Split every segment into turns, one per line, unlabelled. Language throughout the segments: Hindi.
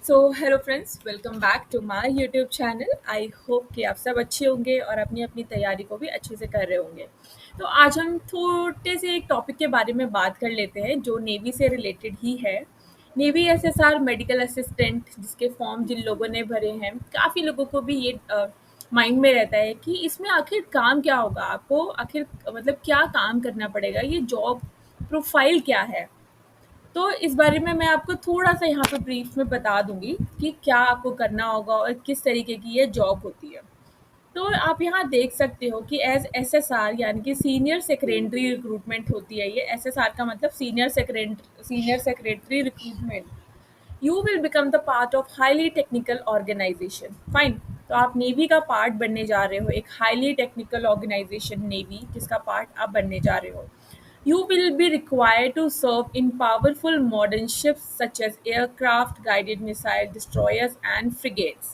So hello friends, welcome back to my YouTube channel. I hope कि आप सब अच्छे होंगे और अपनी अपनी तैयारी को भी अच्छे से कर रहे होंगे। तो आज हम छोटे से एक टॉपिक के बारे में बात कर लेते हैं जो नेवी से रिलेटेड ही है। नेवी एसएसआर मेडिकल असिस्टेंट, जिसके फॉर्म जिन लोगों ने भरे हैं, काफ़ी लोगों को भी ये माइंड में रहता है कि इसमें आखिर काम क्या होगा, आपको आखिर मतलब क्या काम करना पड़ेगा, ये जॉब प्रोफाइल क्या है। तो इस बारे में मैं आपको थोड़ा-सा यहाँ पे ब्रीफ में बता दूँगी कि क्या आपको करना होगा और किस तरीके की ये जॉब होती है। तो आप यहाँ देख सकते हो कि एज़ एसएसआर यानी कि सीनियर सेकेंडरी रिक्रूटमेंट होती है ये। एसएसआर का मतलब senior secretary recruitment. You will become the part of highly technical organisation. Fine. तो आप नेवी का पार्ट बनने जा रहे हो, एक हाईली टेक्निकल ऑर्गेनाइजेशन नेवी जिसका पार्ट आप बनने जा रहे हो। You will be required to serve in powerful modern ships such as aircraft, guided missile destroyers, and frigates,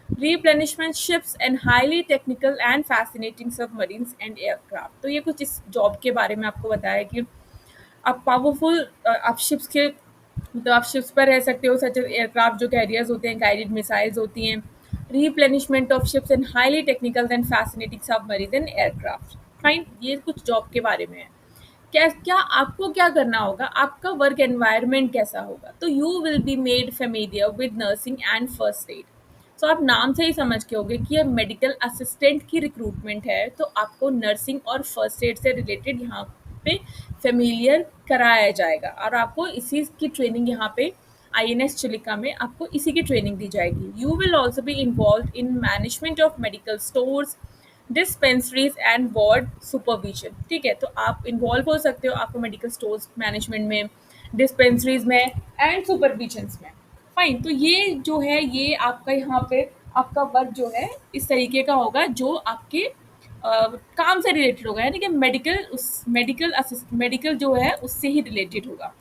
replenishment ships, and highly technical and fascinating submarines and aircraft. तो ये कुछ इस जॉब के बारे में आपको बताया कि आप पावरफुल आप शिप्स के मतलब आप शिप्स पर रह सकते हो, सच एयरक्राफ्ट जो कैरियर्स होते हैं, गाइडेड मिसाइल्स होती हैं, replenishment of ships and highly technical and fascinating submarine and aircraft. Fine, ये कुछ जॉब के बारे में है। क्या क्या आपको क्या करना होगा, आपका वर्क एनवायरनमेंट कैसा होगा। तो you will be made familiar with nursing and first aid. So आप नाम से ही समझ के होगे कि ये मेडिकल असिस्टेंट की रिक्रूटमेंट है, तो आपको नर्सिंग और फर्स्ट एड से रिलेटेड यहाँ पे फेमिलियर कराया जाएगा और आपको इसी की ट्रेनिंग यहाँ पे आईएनएस चिलिका में आपको इसी की ट्रेनिंग दी जाएगी। You will also be involve in management of medical stores, dispensaries and ward supervision. ठीक है, तो आप इन्वॉल्व हो सकते हो आपको मेडिकल स्टोर्स मैनेजमेंट में, डिस्पेंसरीज में एंड सुपरविजन्स में। फाइन, तो ये जो है ये आपका यहाँ पे आपका वर्क जो है इस तरीके का होगा जो आपके काम से रिलेटेड होगा, यानी कि मेडिकल जो है उससे ही रिलेटेड होगा।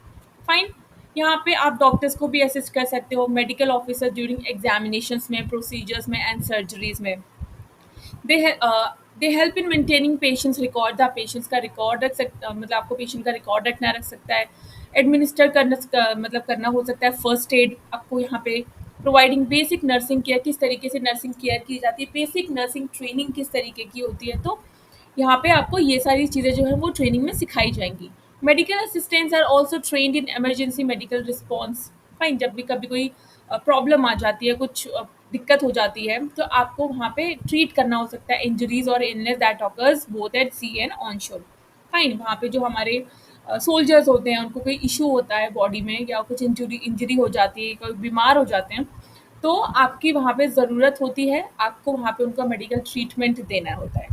फाइन, यहाँ पे आप डॉक्टर्स को भी असिस्ट कर सकते हो, मेडिकल ऑफिसर ड्यूरिंग एग्जामिनेशंस में, प्रोसीजर्स में एंड सर्जरीज में। They they help in maintaining patients record. आप पेशेंट्स का रिकॉर्ड रख सकते, मतलब आपको पेशेंट का रिकॉर्ड रखना रख सकता है। एडमिनिस्टर मतलब करना हो सकता है फर्स्ट एड आपको यहाँ पे। प्रोवाइडिंग बेसिक नर्सिंग केयर, किस तरीके से नर्सिंग केयर की जाती है, बेसिक नर्सिंग ट्रेनिंग किस तरीके की होती है, तो यहाँ पे आपको ये सारी चीज़ें जो है वो ट्रेनिंग में सिखाई जाएंगी। Medical assistants are also trained in emergency medical response. Fine, जब भी कभी कोई प्रॉब्लम आ जाती है, कुछ दिक्कत हो जाती है, तो आपको वहाँ पे ट्रीट करना हो सकता है इंजरीज और illness that occurs both at sea and on shore. Fine, वहाँ पे जो हमारे सोल्जर्स होते हैं उनको कोई इशू होता है बॉडी में या कुछ इंजरी हो जाती है, कोई बीमार हो जाते हैं, तो आपकी वहाँ पे ज़रूरत होती है, आपको वहाँ पे उनका मेडिकल ट्रीटमेंट देना होता है।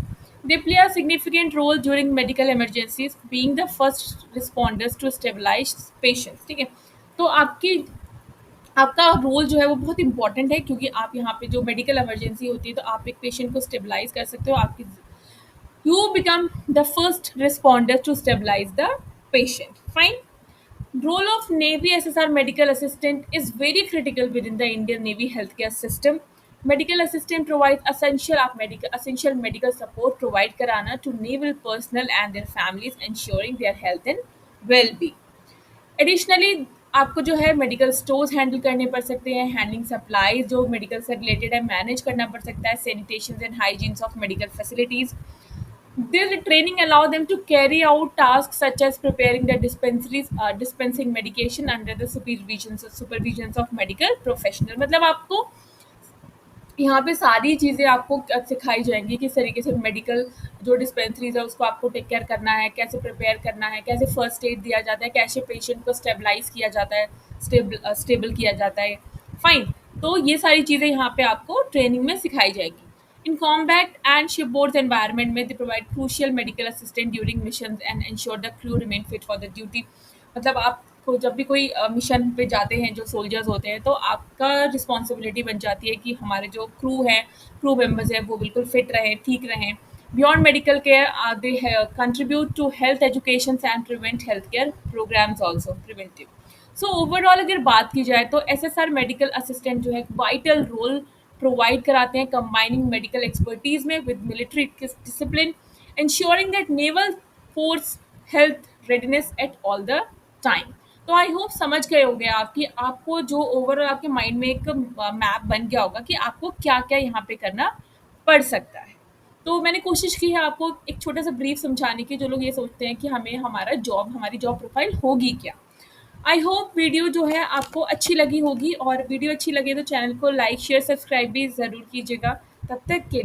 They play a significant role during medical emergencies, being the first responders to stabilise patients. ठीक है, तो आपका रोल जो है वो बहुत इंपॉर्टेंट है, क्योंकि आप यहाँ पे जो मेडिकल इमरजेंसी होती है तो आप एक पेशेंट को स्टेबलाइज कर सकते हो। आपकी you become the first responder to stabilise the patient. Fine, role of Navy SSR medical assistant is very critical within the Indian Navy healthcare system. Medical assistant provides essential medical support provide कराना to naval personnel and their families, ensuring their health and well-being. Additionally आपको जो है मेडिकल स्टोर्स हैंडल करने पड़ सकते हैं, हैंडलिंग सप्लाईज जो मेडिकल से रिलेटेड है मैनेज करना पड़ सकता है, sanitation and hygienes of medical facilities. Their training allow them to carry out tasks such as preparing the dispensaries, dispensing medication under the supervisions of medical professional। मतलब आपको यहाँ पे सारी चीज़ें आपको सिखाई जाएँगी, किस तरीके से मेडिकल जो डिस्पेंसरीज़ है उसको आपको टेक केयर करना है, कैसे प्रिपेयर करना है, कैसे फर्स्ट एड दिया जाता है, कैसे पेशेंट को स्टेबलाइज़ किया जाता है, स्टेबल किया जाता है। फाइन, तो ये सारी चीज़ें यहाँ पे आपको ट्रेनिंग में सिखाई जाएगी। इन कॉम्बैट एंड शिपबोर्ड्स एनवायरनमेंट में they provide crucial medical assistant during missions and ensure the crew remain fit for the duty. मतलब आपको जब भी कोई मिशन पे जाते हैं जो सोल्जर्स होते हैं, तो आपका रिस्पॉन्सिबिलिटी बन जाती है कि हमारे जो क्रू मेंबर्स हैं वो बिल्कुल फिट रहें, ठीक रहें। Beyond medical care they contribute to health education and prevent health care programmes also preventive. So overall अगर बात की जाए तो एसएसआर मेडिकल असिस्टेंट जो है वाइटल रोल प्रोवाइड कराते हैं, कंबाइनिंग मेडिकल एक्सपर्टीज में with military discipline, ensuring that naval force health readiness at all the time। तो आई होप समझ गए होंगे आप कि आपको जो ओवरऑल आपके माइंड में एक मैप बन गया होगा कि आपको क्या-क्या यहाँ पे करना पड़ सकता है। तो मैंने कोशिश की है आपको एक छोटा-सा ब्रीफ समझाने की, जो लोग ये सोचते हैं कि हमारी जॉब प्रोफाइल होगी क्या? आई होप वीडियो जो है आपको अच्छी लगी होगी, और वीडियो अच्छी लगे तो चैनल को लाइक, शेयर, सब्सक्राइब भी ज़रूर कीजिएगा। तब तक के